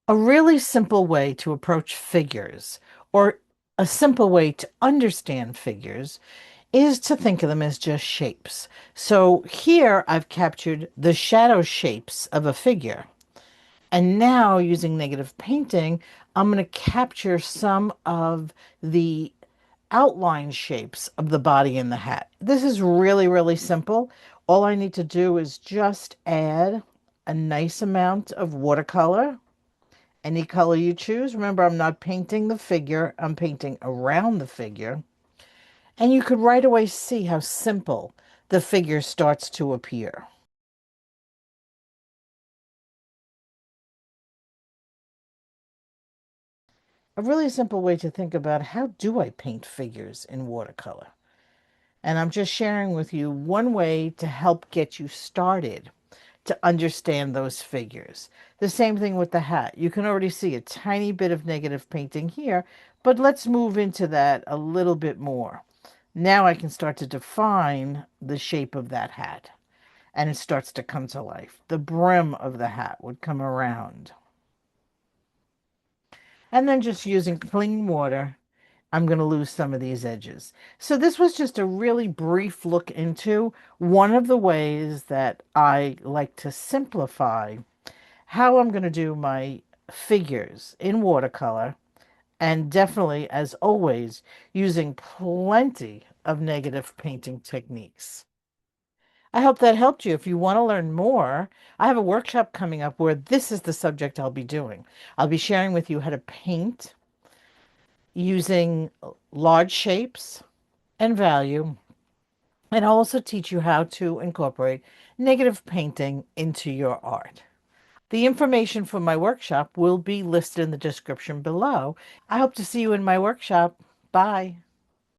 A really simple way to approach figures, or a simple way to understand figures, is to think of them as just shapes. So here I've captured the shadow shapes of a figure. And now using negative painting, I'm going to capture some of the outline shapes of the body and the hat. This is really, really simple. All I need to do is just add a nice amount of watercolor, any color you choose. Remember, I'm not painting the figure, I'm painting around the figure. And you could right away see how simple the figure starts to appear. A really simple way to think about how do I paint figures in watercolor. And I'm just sharing with you one way to help get you started to understand those figures. The same thing with the hat. You can already see a tiny bit of negative painting here, but let's move into that a little bit more. Now I can start to define the shape of that hat, and it starts to come to life. The brim of the hat would come around. And then just using clean water, I'm going to lose some of these edges. So this was just a really brief look into one of the ways that I like to simplify how I'm going to do my figures in watercolor, and definitely, as always, using plenty of negative painting techniques. I hope that helped you. If you want to learn more, I have a workshop coming up where this is the subject I'll be doing. I'll be sharing with you how to paint using large shapes and value, and I'll also teach you how to incorporate negative painting into your art. The information for my workshop will be listed in the description below. I hope to see you in my workshop. Bye.